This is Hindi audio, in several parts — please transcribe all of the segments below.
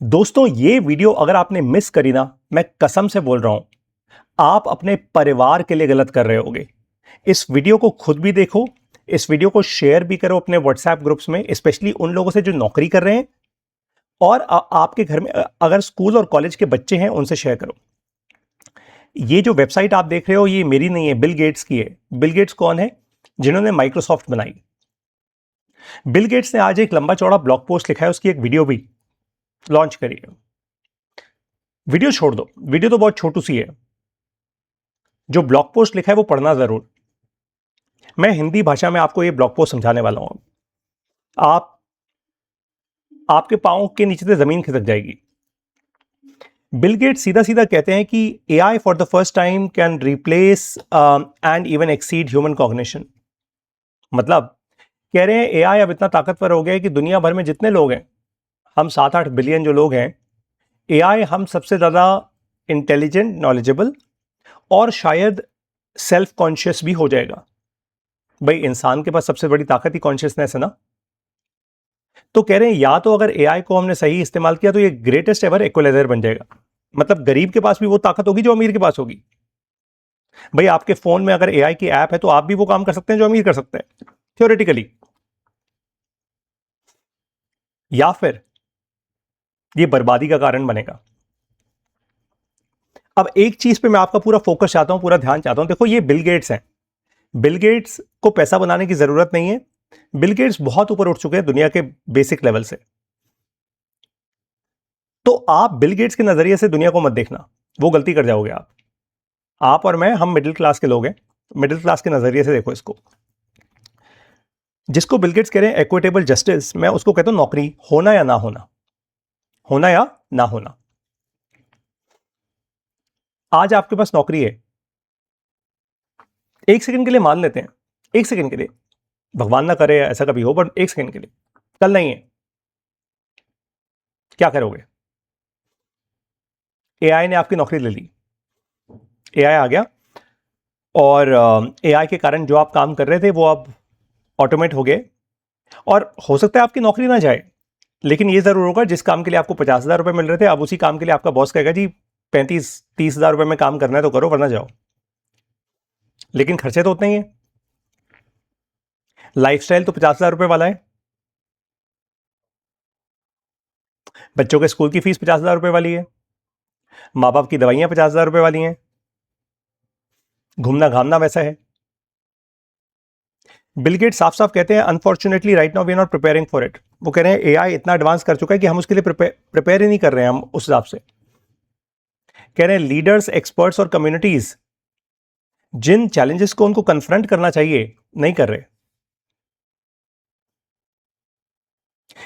दोस्तों, ये वीडियो अगर आपने मिस करी ना, मैं कसम से बोल रहा हूं, आप अपने परिवार के लिए गलत कर रहे होगे। इस वीडियो को खुद भी देखो, इस वीडियो को शेयर भी करो अपने व्हाट्सएप ग्रुप्स में, स्पेशली उन लोगों से जो नौकरी कर रहे हैं, और आपके घर में अगर स्कूल और कॉलेज के बच्चे हैं उनसे शेयर करो। ये जो वेबसाइट आप देख रहे हो, ये मेरी नहीं है, बिल गेट्स की है। बिल गेट्स कौन है? जिन्होंने माइक्रोसॉफ्ट बनाई। बिल गेट्स ने आज एक लंबा चौड़ा ब्लॉग पोस्ट लिखा है, उसकी एक वीडियो भी लॉन्च करी है। वीडियो छोड़ दो, वीडियो तो बहुत छोटू सी है। जो ब्लॉग पोस्ट लिखा है वो पढ़ना जरूर। मैं हिंदी भाषा में आपको ये ब्लॉग पोस्ट समझाने वाला हूं। आप आपके पांव के नीचे से जमीन खिसक जाएगी। बिल गेट्स सीधा सीधा कहते हैं कि AI for the first time can replace and even exceed human cognition. मतलब कह रहे हैं एआई अब इतना ताकतवर हो गया है कि दुनिया भर में जितने लोग हैं, हम 7-8 बिलियन जो लोग हैं, एआई हम सबसे ज्यादा इंटेलिजेंट, नॉलेजेबल और शायद सेल्फ कॉन्शियस भी हो जाएगा। भाई, इंसान के पास सबसे बड़ी ताकत ही कॉन्शियसनेस है ना। तो कह रहे हैं या तो अगर एआई को हमने सही इस्तेमाल किया तो ये ग्रेटेस्ट एवर इक्वलाइजर बन जाएगा। मतलब गरीब के पास भी वो ताकत होगी जो अमीर के पास होगी। भाई, आपके फोन में अगर एआई की ऐप है तो आप भी वो काम कर सकते हैं जो अमीर कर सकते हैं, थ्योरेटिकली। या फिर ये बर्बादी का कारण बनेगा। अब एक चीज पे मैं आपका पूरा फोकस चाहता हूं, पूरा ध्यान चाहता हूं। देखो, ये बिल गेट्स हैं। बिल गेट्स को पैसा बनाने की जरूरत नहीं है। बिल गेट्स बहुत ऊपर उठ चुके हैं दुनिया के बेसिक लेवल से। तो आप बिल गेट्स के नजरिए से दुनिया को मत देखना, वो गलती कर जाओगे आप और मैं, हम मिडिल क्लास के लोग हैं। मिडिल क्लास के नजरिए से देखो इसको। जिसको बिल गेट्स कह रहे हैं इक्विटेबल जस्टिस, मैं उसको कहता हूं नौकरी होना या ना होना। होना या ना होना। आज आपके पास नौकरी है, एक सेकंड के लिए मान लेते हैं, एक सेकंड के लिए, भगवान ना करे ऐसा कभी हो, पर एक सेकंड के लिए, कल नहीं है, क्या करोगे? एआई ने आपकी नौकरी ले ली। एआई आ गया और एआई के कारण जो आप काम कर रहे थे वो अब ऑटोमेट हो गए। और हो सकता है आपकी नौकरी ना जाए, लेकिन ये जरूर होगा जिस काम के लिए आपको 50,000 रुपए मिल रहे थे, अब उसी काम के लिए आपका बॉस कहेगा जी 35-30 हजार रुपए में काम करना है तो करो, वरना जाओ। लेकिन खर्चे तो उतने ही है। लाइफस्टाइल तो 50,000 रुपए वाला है। बच्चों के स्कूल की फीस 50,000 रुपए वाली है। माँ बाप की दवाइयां 50,000 रुपए वाली हैं। घूमना घामना वैसा है। बिल गेट्स साफ साफ कहते हैं unfortunately right now we are not preparing for it. वो कह रहे हैं एआई इतना एडवांस कर चुका है कि हम उसके लिए प्रिपेयर ही नहीं कर रहे हैं, हम उस हिसाब से। कह रहे हैं लीडर्स, एक्सपर्ट्स और कम्युनिटीज जिन चैलेंजेस को उनको कन्फ्रंट करना चाहिए, नहीं कर रहे।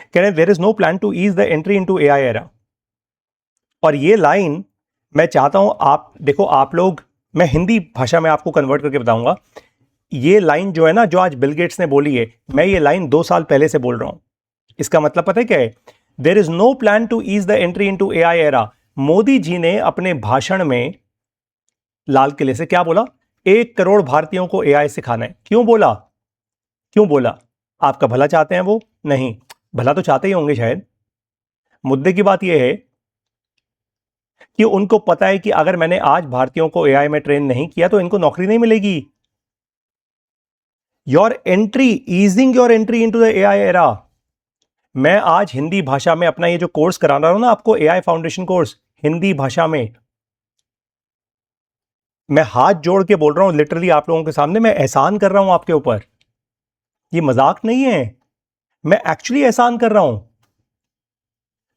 कह रहे हैं there is no plan to ease the entry into AI era. और ये लाइन मैं चाहता हूं आप देखो, आप लोग, मैं हिंदी भाषा में आपको कन्वर्ट करके बताऊंगा। ये लाइन जो है ना, जो आज बिल गेट्स ने बोली है, मैं ये लाइन 2 साल पहले से बोल रहा हूं। इसका मतलब पता है क्या है? There is no plan to ease the entry into AI era. Modi ji ने अपने भाषण में लाल किले से क्या बोला? 1 करोड़ भारतीयों को एआई सिखाना है। क्यों बोला? क्यों बोला? आपका भला चाहते हैं वो? नहीं, भला तो चाहते ही होंगे शायद। मुद्दे की बात यह है कि उनको पता है कि अगर मैंने आज भारतीयों को एआई में ट्रेन नहीं किया तो इनको नौकरी नहीं मिलेगी। Your entry, easing your entry into the AI era. मैं आज हिंदी भाषा में अपना ये जो कोर्स करा रहा हूं ना आपको, एआई फाउंडेशन कोर्स, हिंदी भाषा में, मैं हाथ जोड़ के बोल रहा हूं लिटरली आप लोगों के सामने, मैं एहसान कर रहा हूं आपके ऊपर। ये मजाक नहीं है, मैं एक्चुअली एहसान कर रहा हूं।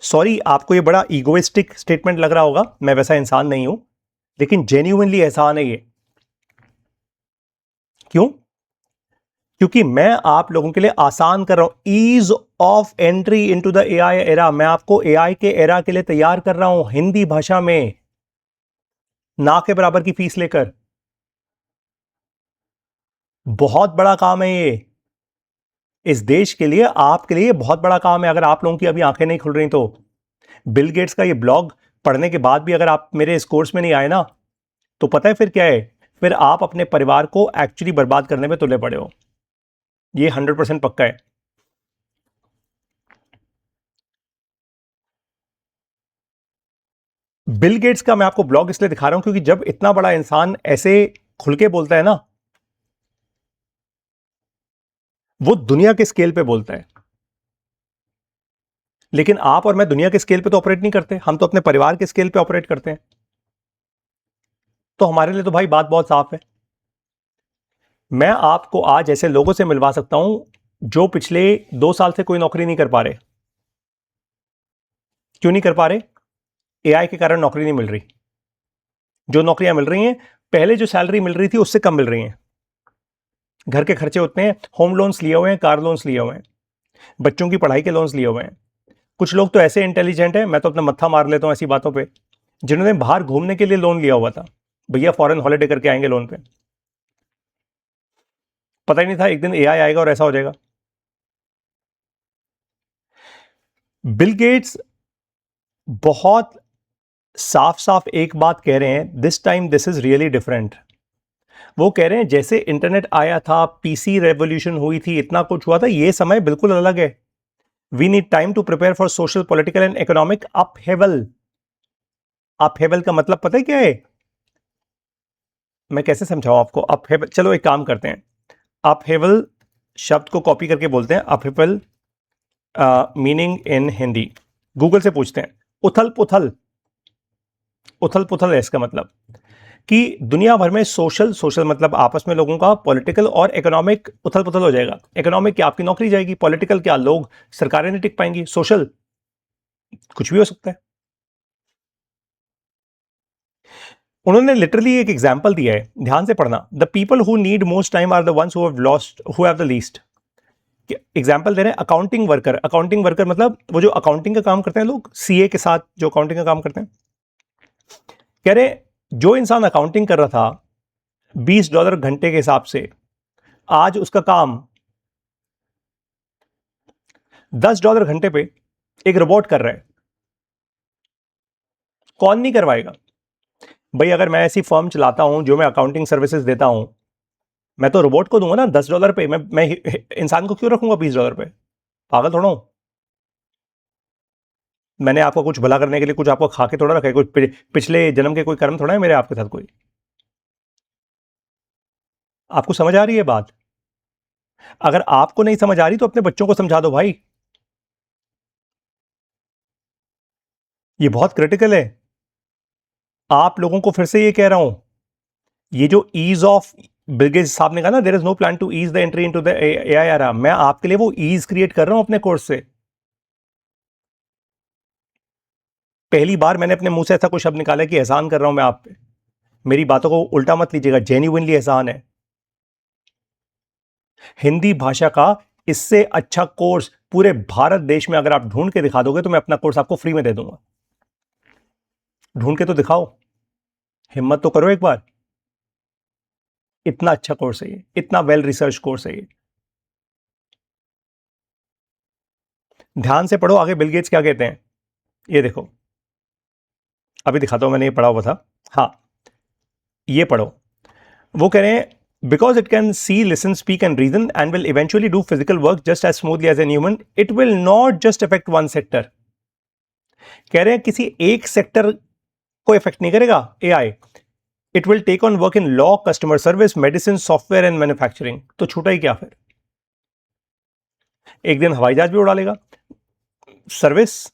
सॉरी, आपको ये बड़ा इगोइस्टिक स्टेटमेंट लग रहा होगा, मैं वैसा इंसान नहीं हूं, लेकिन जेन्युइनली एहसान है ये। क्यों? क्योंकि मैं आप लोगों के लिए आसान कर रहा हूं, ease of entry into the AI era. मैं आपको एआई के एरा के लिए तैयार कर रहा हूं हिंदी भाषा में, ना के बराबर की फीस लेकर। बहुत बड़ा काम है ये, इस देश के लिए, आपके लिए बहुत बड़ा काम है। अगर आप लोगों की अभी आंखें नहीं खुल रही तो बिल गेट्स का ये ब्लॉग पढ़ने के बाद भी अगर आप मेरे इस कोर्स में नहीं आए ना, तो पता है फिर क्या है? फिर आप अपने परिवार को एक्चुअली बर्बाद करने में तुले पड़े हो। ये 100% पक्का है। बिल गेट्स का मैं आपको ब्लॉग इसलिए दिखा रहा हूं क्योंकि जब इतना बड़ा इंसान ऐसे खुल के बोलता है ना, वो दुनिया के स्केल पे बोलता है। लेकिन आप और मैं दुनिया के स्केल पे तो ऑपरेट नहीं करते, हम तो अपने परिवार के स्केल पे ऑपरेट करते हैं। तो हमारे लिए तो भाई बात बहुत साफ है। मैं आपको आज ऐसे लोगों से मिलवा सकता हूं जो पिछले 2 साल से कोई नौकरी नहीं कर पा रहे। क्यों नहीं कर पा रहे? एआई के कारण नौकरी नहीं मिल रही। जो नौकरियां मिल रही हैं, पहले जो सैलरी मिल रही थी उससे कम मिल रही हैं। घर के खर्चे उतने हैं, होम लोन्स लिए हुए हैं, कार लोन्स लिए हुए हैं, बच्चों की पढ़ाई के लोन्स लिए हुए हैं। कुछ लोग तो ऐसे इंटेलिजेंट हैं, मैं तो अपना मत्था मार लेता हूं ऐसी बातों पे, जिन्होंने बाहर घूमने के लिए लोन लिया हुआ था। भैया फॉरेन हॉलिडे करके आएंगे लोन पे, पता ही नहीं था एक दिन एआई आएगा और ऐसा हो जाएगा। बिल गेट्स बहुत साफ साफ एक बात कह रहे हैं, this time this is really different. वो कह रहे हैं जैसे इंटरनेट आया था, पीसी रेवोल्यूशन हुई थी, इतना कुछ हुआ था, ये समय बिल्कुल अलग है। We need time to prepare for social, political and economic upheaval. Upheaval का मतलब पता है क्या है? मैं कैसे समझाऊं आपको अपहेवल? चलो एक काम करते हैं, अपहेवल शब्द को कॉपी करके बोलते हैं upheaval meaning in Hindi. Google से पूछते हैं। उथल पुथल, उथल पुथल है इसका मतलब कि दुनिया भर में सोशल, सोशल मतलब आपस में लोगों का, पॉलिटिकल और इकोनॉमिक उथल पुथल हो जाएगा। इकोनॉमिक क्या, आपकी नौकरी जाएगी, पॉलिटिकल क्या, लोग, सरकारें नहीं टिक पाएंगी, सोशल कुछ भी हो सकता है। उन्होंने लिटरली एक एग्जाम्पल दिया है, ध्यान से पढ़ना। The people who need most time are the ones who have lost, who have the least. Example दे रहे हैं, अकाउंटिंग वर्कर। अकाउंटिंग वर्कर मतलब वो जो अकाउंटिंग का काम करते हैं लोग, सीए के साथ जो अकाउंटिंग का काम करते हैं। कह रहे जो इंसान अकाउंटिंग कर रहा था $20 घंटे के हिसाब से, आज उसका काम $10 घंटे पे एक रोबोट कर रहा है। कौन नहीं करवाएगा भाई? अगर मैं ऐसी फर्म चलाता हूं जो मैं अकाउंटिंग सर्विसेज देता हूं, मैं तो रोबोट को दूंगा ना $10 पे। मैं इंसान को क्यों रखूंगा $20 पे? पागल थोड़ा हूं। मैंने आपको कुछ भला करने के लिए कुछ आपको खा के थोड़ा रखा है, कुछ पिछले जन्म के कोई कर्म थोड़ा है मेरे आपके साथ कोई। आपको समझ आ रही है बात? अगर आपको नहीं समझ आ रही तो अपने बच्चों को समझा दो भाई, ये बहुत क्रिटिकल है। आप लोगों को फिर से ये कह रहा हूं, ये जो ईज ऑफ, बिल गेट्स साहब ने कहा ना, there is no plan to ease the entry into the AI era, मैं आपके लिए वो ईज क्रिएट कर रहा हूं अपने कोर्स से। पहली बार मैंने अपने मुंह से ऐसा कोई शब्द निकाला कि एहसान कर रहा हूं मैं आप पे। मेरी बातों को उल्टा मत लीजिएगा, जेन्युइनली एहसान है। हिंदी भाषा का इससे अच्छा कोर्स पूरे भारत देश में अगर आप ढूंढ के दिखा दोगे तो मैं अपना कोर्स आपको फ्री में दे दूंगा। ढूंढ के तो दिखाओ, हिम्मत तो करो एक बार। इतना अच्छा कोर्स है ये, इतना वेल रिसर्च कोर्स है ये। ध्यान से पढ़ो आगे बिल गेट्स क्या कहते हैं, ये देखो। अभी दिखाता हूं, मैंने ये पढ़ा हुआ था। हाँ, ये पढ़ो। वो कह रहे हैं because it can see, listen, speak and reason and will eventually do physical work just as smoothly as an human, it will not just affect one sector. कह रहे हैं किसी एक सेक्टर को इफेक्ट नहीं करेगा AI. It will take on work in law, customer service, medicine, software and manufacturing. तो छूटा ही क्या फिर? एक दिन हवाई जहाज भी उड़ा लेगा, सर्विस,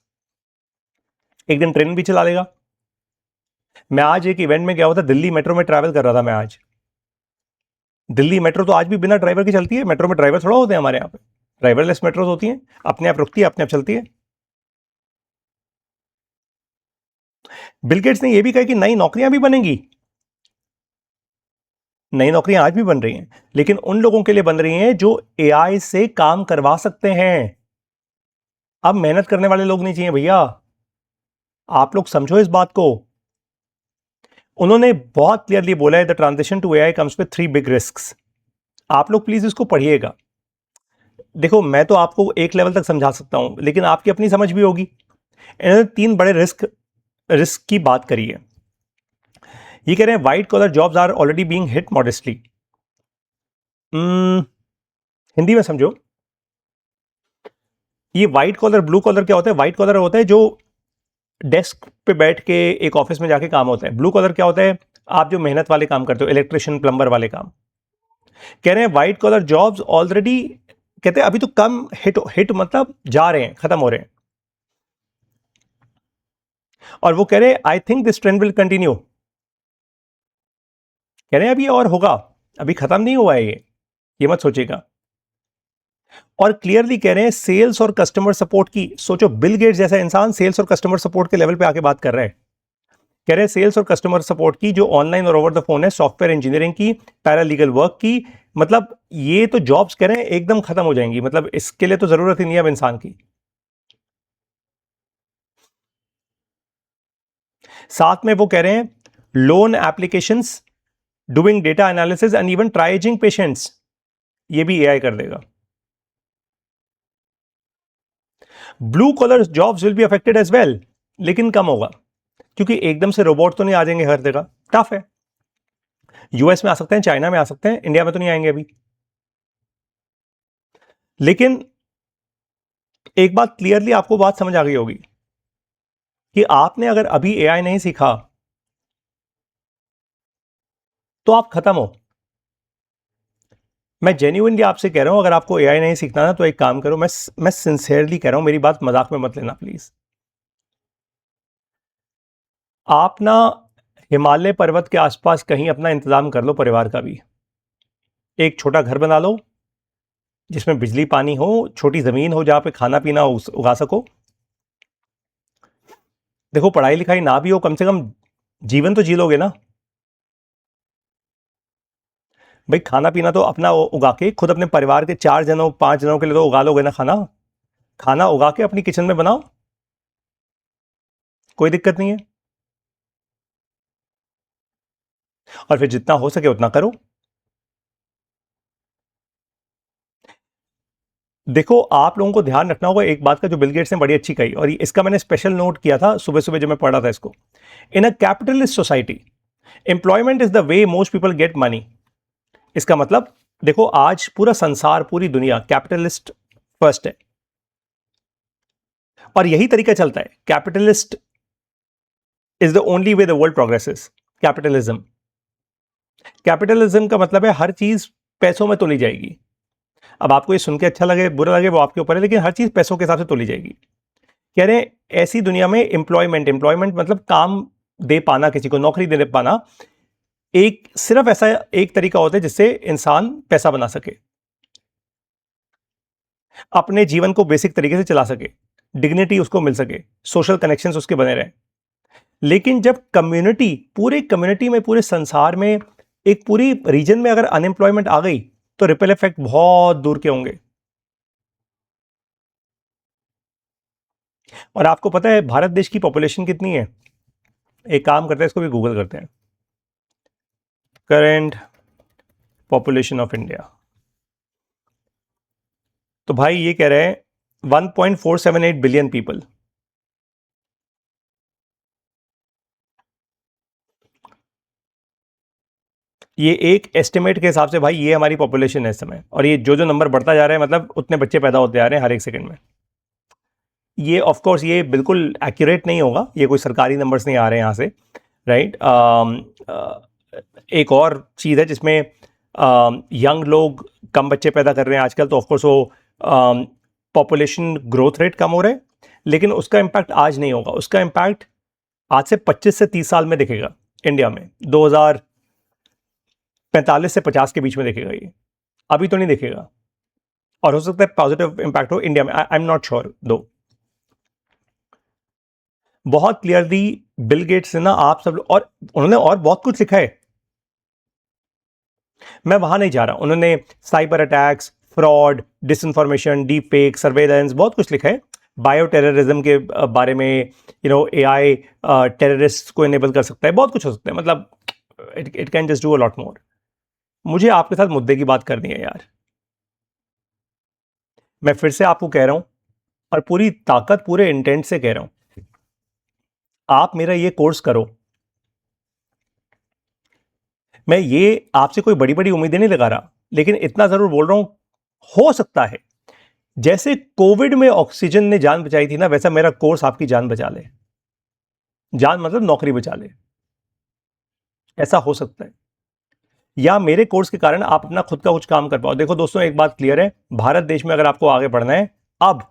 एक दिन ट्रेन भी चला लेगा। मैं आज एक इवेंट में गया हुआ था, दिल्ली मेट्रो में ट्रैवल कर रहा था मैं आज। दिल्ली मेट्रो तो आज भी बिना ड्राइवर की चलती है। मेट्रो में ड्राइवर थोड़ा होते हैं हमारे यहाँ पे, ड्राइवरलेस मेट्रोज होती हैं, अपने आप रुकती है, अपने आप चलती है। बिल गेट्स ने यह भी कहा कि नई नौकरियां भी बनेंगी। नई नौकरियां आज भी बन रही हैं, लेकिन उन लोगों के लिए बन रही हैं जो एआई से काम करवा सकते हैं। अब मेहनत करने वाले लोग नहीं चाहिए भैया, आप लोग समझो इस बात को। उन्होंने बहुत क्लियरली बोला है, the transition to AI comes with 3 big risks. आप लोग प्लीज इसको पढ़िएगा। देखो, मैं तो आपको एक लेवल तक समझा सकता हूं, लेकिन आपकी अपनी समझ भी होगी। इन्होंने 3 बड़े रिस्क रिस्क की बात करी है। ये कह रहे हैं white collar jobs are already being hit modestly. Hindi में समझो, ये व्हाइट कॉलर, ब्लू कॉलर क्या होता है? व्हाइट कॉलर होता है जो डेस्क पे बैठ के एक ऑफिस में जाके काम होता है। ब्लू कॉलर क्या होता है? आप जो मेहनत वाले काम करते हो, इलेक्ट्रिशियन, प्लम्बर वाले काम। कह रहे हैं व्हाइट कॉलर जॉब्स ऑलरेडी, कहते हैं अभी तो कम हिट मतलब जा रहे हैं, खत्म हो रहे हैं। और वो कह रहे हैं I think this trend will continue. कह रहे हैं अभी और होगा, अभी खत्म नहीं हुआ है ये मत सोचिएगा। और क्लियरली कह रहे हैं सेल्स और कस्टमर सपोर्ट की, सोचो बिल गेट्स जैसा इंसान सेल्स और कस्टमर सपोर्ट के लेवल पे आके बात कर रहा है। कह रहे हैं सेल्स और कस्टमर सपोर्ट की, जो ऑनलाइन और ओवर द फोन है, सॉफ्टवेयर इंजीनियरिंग की, पैरालीगल वर्क की, मतलब ये तो जॉब्स कह रहे हैं एकदम खत्म हो जाएंगी। मतलब इसके लिए तो जरूरत ही नहीं है अब इंसान की। साथ में वो कह रहे हैं loan applications, doing data analysis and even triaging patients, ये भी एआई कर देगा। Blue collar jobs will be affected as well, लेकिन कम होगा, क्योंकि एकदम से रोबोट तो नहीं आ जाएंगे हर जगह, टफ है। यूएस में आ सकते हैं, चाइना में आ सकते हैं, इंडिया में तो नहीं आएंगे अभी। लेकिन एक बात क्लियरली आपको बात समझ आ गई होगी कि आपने अगर अभी एआई नहीं सीखा तो आप खत्म हो। मैं जेन्युइनली आपसे कह रहा हूं, अगर आपको एआई नहीं सीखना ना तो एक काम करो, मैं सिंसियरली कह रहा हूं, मेरी बात मजाक में मत लेना प्लीज। आप ना हिमालय पर्वत के आसपास कहीं अपना इंतजाम कर लो, परिवार का भी। एक छोटा घर बना लो जिसमें बिजली पानी हो, छोटी जमीन हो जहां पे खाना पीना उगा सको। देखो पढ़ाई लिखाई ना भी हो, कम से कम जीवन तो जी लोगे ना। भाई खाना पीना तो अपना उगा के खुद अपने परिवार के 4 जनों 5 जनों के लिए तो उगा लोगे ना खाना। खाना उगा के अपनी किचन में बनाओ, कोई दिक्कत नहीं है। और फिर जितना हो सके उतना करो। देखो आप लोगों को ध्यान रखना होगा एक बात का, जो बिल गेट्स ने बड़ी अच्छी कही, और इसका मैंने स्पेशल नोट किया था सुबह सुबह जब मैं पढ़ रहा था इसको। In a capitalist society employment is the way most people get money. इसका मतलब देखो आज पूरा संसार, पूरी दुनिया कैपिटलिस्ट फर्स्ट है, और यही तरीका चलता है। Capitalist is the only way the world progresses. Capitalism, capitalism का मतलब है हर चीज पैसों में तोली जाएगी। अब आपको ये सुन के अच्छा लगे बुरा लगे वो आपके ऊपर है, लेकिन हर चीज पैसों के हिसाब से तोली जाएगी। कह रहे हैं ऐसी दुनिया में एम्प्लॉयमेंट, एम्प्लॉयमेंट मतलब काम दे पाना, किसी को नौकरी दे पाना, एक सिर्फ ऐसा एक तरीका होता है जिससे इंसान पैसा बना सके, अपने जीवन को बेसिक तरीके से चला सके, डिग्निटी उसको मिल सके, सोशल कनेक्शंस उसके बने रहे। लेकिन जब कम्युनिटी, पूरे कम्युनिटी में, पूरे संसार में, एक पूरी रीजन में अगर अनएम्प्लॉयमेंट आ गई तो रिपल इफेक्ट बहुत दूर के होंगे। और आपको पता है भारत देश की पॉपुलेशन कितनी है? एक काम करते हैं, इसको भी गूगल करते हैं, करेंट पॉपुलेशन ऑफ इंडिया। तो भाई ये कह रहे हैं 1.478 बिलियन पीपल। ये एक एस्टिमेट के हिसाब से भाई ये हमारी पॉपुलेशन है इस समय, और ये जो जो नंबर बढ़ता जा रहा है, मतलब उतने बच्चे पैदा होते जा रहे हैं हर एक सेकंड में। ये ऑफ कोर्स ये बिल्कुल एक्यूरेट नहीं होगा, ये कोई सरकारी नंबर्स नहीं आ रहे हैं यहाँ से, राइट। एक और चीज़ है जिसमें यंग लोग कम बच्चे पैदा कर रहे हैं आजकल, तो ऑफकोर्स वो पॉपुलेशन ग्रोथ रेट कम हो रहा है, लेकिन उसका इम्पैक्ट आज नहीं होगा। उसका इम्पैक्ट आज से 25 से 30 साल में दिखेगा इंडिया में, 2045 से 50 के बीच में दिखेगा ये, अभी तो नहीं दिखेगा। और हो सकता है पॉजिटिव इम्पैक्ट हो इंडिया में, आई एम नॉट श्योर दो। बहुत क्लियरली बिल गेट्स ने ना आप सब, और उन्होंने और बहुत कुछ लिखा है, मैं वहां नहीं जा रहा। उन्होंने cyber attacks, fraud, disinformation, deep fake, surveillance, बहुत कुछ लिखा है। बायो टेररिज्म के बारे में, एआई टेररिस्ट को इनेबल कर सकता है, बहुत कुछ हो सकता है, मतलब it can just do a lot more. मुझे आपके साथ मुद्दे की बात करनी है यार। मैं फिर से आपको कह रहा हूं, और पूरी ताकत, पूरे इंटेंट से कह रहा हूं, आप मेरा ये कोर्स करो। मैं ये आपसे कोई बड़ी बड़ी उम्मीदें नहीं लगा रहा, लेकिन इतना जरूर बोल रहा हूं, हो सकता है जैसे कोविड में ऑक्सीजन ने जान बचाई थी ना, वैसा मेरा कोर्स आपकी जान बचा ले। जान मतलब नौकरी बचा ले, ऐसा हो सकता है। या मेरे कोर्स के कारण आप अपना खुद का कुछ काम कर पाओ। देखो दोस्तों, एक बात क्लियर है, भारत देश में अगर आपको आगे बढ़ना है, अब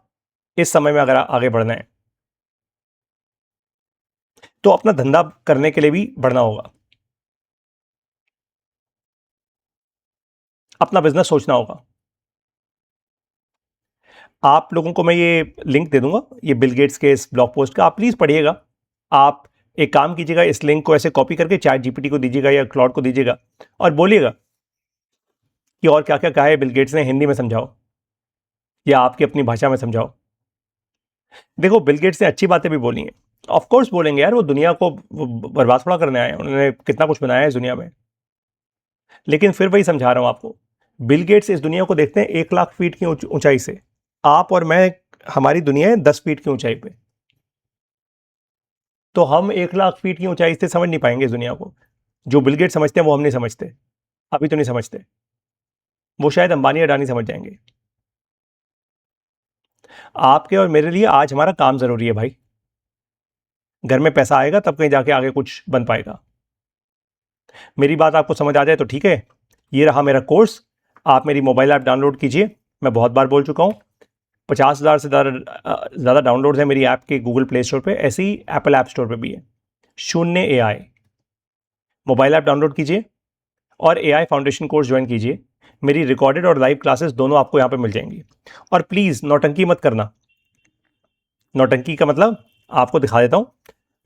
इस समय में अगर आगे बढ़ना है, तो अपना धंधा करने के लिए भी बढ़ना होगा, अपना बिजनेस सोचना होगा। आप लोगों को मैं ये लिंक दे दूंगा, ये बिल गेट्स के इस ब्लॉग पोस्ट का, आप प्लीज पढ़िएगा। आप एक काम कीजिएगा, इस लिंक को ऐसे कॉपी करके चैट जीपीटी को दीजिएगा या क्लाउड को दीजिएगा और बोलिएगा कि और क्या क्या कहा है बिल गेट्स ने, हिंदी में समझाओ या आपकी अपनी भाषा में समझाओ। देखो, बिल गेट्स ने अच्छी बातें भी बोली हैं, ऑफ कोर्स बोलेंगे यार, वो दुनिया को बर्बाद थोड़ा करने आए हैं, उन्होंने कितना कुछ बनाया है इस दुनिया में। लेकिन फिर वही समझा रहा हूं आपको, बिल गेट्स इस दुनिया को देखते हैं 1 लाख फीट की ऊंचाई से, आप और मैं, हमारी दुनिया है 10 फीट की ऊंचाई पे। तो हम 1 लाख फीट की ऊंचाई से समझ नहीं पाएंगे इस दुनिया को। जो बिल गेट्स समझते हैं वो हम नहीं समझते, अभी तो नहीं समझते, वो शायद अंबानी अडानी समझ जाएंगे। आपके और मेरे लिए आज हमारा काम जरूरी है भाई, घर में पैसा आएगा तब कहीं जाके आगे कुछ बन पाएगा। मेरी बात आपको समझ आ जाए तो ठीक है। ये रहा मेरा कोर्स, आप मेरी मोबाइल ऐप डाउनलोड कीजिए। मैं बहुत बार बोल चुका हूँ, 50,000 से ज़्यादा डाउनलोड है मेरी ऐप के गूगल प्ले स्टोर पे, ऐसे ही एप्पल ऐप स्टोर पे भी है। शून्य AI मोबाइल ऐप डाउनलोड कीजिए और AI फाउंडेशन कोर्स ज्वाइन कीजिए। मेरी रिकॉर्डेड और लाइव क्लासेस दोनों आपको यहाँ पे मिल जाएंगी। और प्लीज़ नौटंकी मत करना। नौटंकी का मतलब आपको दिखा देता हूँ।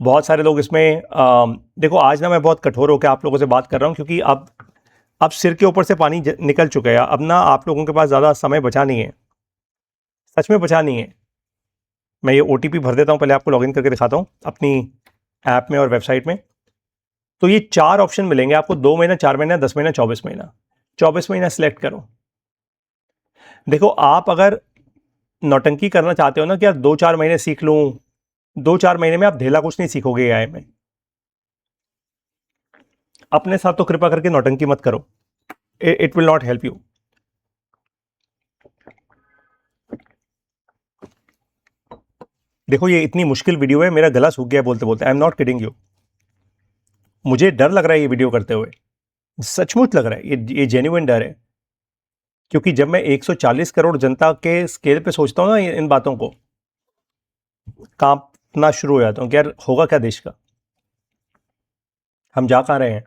बहुत सारे लोग इसमें देखो, आज ना मैं बहुत कठोर होकर आप लोगों से बात कर रहा हूँ, क्योंकि अब सिर के ऊपर से पानी निकल चुका है। अब ना आप लोगों के पास ज़्यादा समय बचा नहीं है, सच में बचा नहीं है। मैं ये OTP भर देता हूँ, पहले आपको लॉगिन करके दिखाता हूँ अपनी ऐप में और वेबसाइट में। तो ये 4 ऑप्शन मिलेंगे आपको, 2 महीना, 4 महीना, 10 महीना, 24 महीना। 24 महीना सिलेक्ट करो। देखो, आप अगर नौटंकी करना चाहते हो ना कि यार 2-4 महीने सीख लूँ, 2-4 महीने में आप ढेला कुछ नहीं सीखोगे AI में। अपने साथ तो कृपा करके नौटंकी मत करो, it will not help you. देखो, ये इतनी मुश्किल वीडियो है, मेरा गला सूख गया बोलते बोलते, I am not kidding you. मुझे डर लग रहा है ये वीडियो करते हुए, सचमुच लग रहा है, ये जेन्युइन डर है। क्योंकि जब मैं 140 करोड़ जनता के स्केल पे सोचता हूँ ना इन बातों को, कांपना शुरू हो जाता हूँ कि यार होगा क्या देश का, हम जा कहाँ रहे हैं।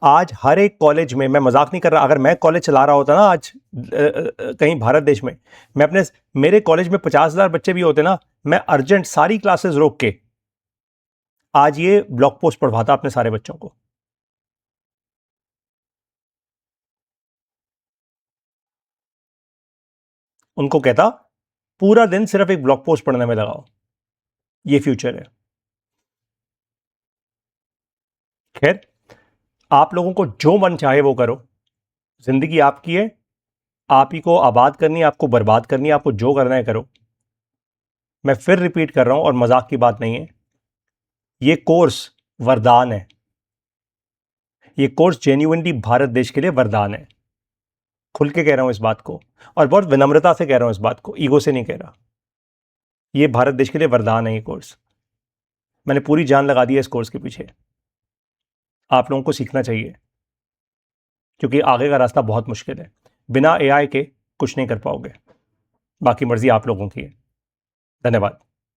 आज हर एक कॉलेज में, मैं मजाक नहीं कर रहा, अगर मैं कॉलेज चला रहा होता ना आज कहीं भारत देश में, मैं मेरे कॉलेज में 50,000 बच्चे भी होते ना, मैं अर्जेंट सारी क्लासेस रोक के आज ये ब्लॉग पोस्ट पढ़वाता अपने सारे बच्चों को। उनको कहता पूरा दिन सिर्फ एक ब्लॉग पोस्ट पढ़ने में लगाओ, ये फ्यूचर है। खैर, आप लोगों को जो मन चाहे वो करो, जिंदगी आपकी है, आप ही को आबाद करनी है, आपको बर्बाद करनी है, आपको जो करना है करो। मैं फिर रिपीट कर रहा हूं और मजाक की बात नहीं है, ये कोर्स वरदान है, ये कोर्स जेन्युइनली भारत देश के लिए वरदान है। खुल के कह रहा हूं इस बात को, और बहुत विनम्रता से कह रहा हूं इस बात को, ईगो से नहीं कह रहा। ये भारत देश के लिए वरदान है ये कोर्स। मैंने पूरी जान लगा दी है इस कोर्स के पीछे। आप लोगों को सीखना चाहिए, क्योंकि आगे का रास्ता बहुत मुश्किल है, बिना AI के कुछ नहीं कर पाओगे। बाकी मर्जी आप लोगों की है। धन्यवाद।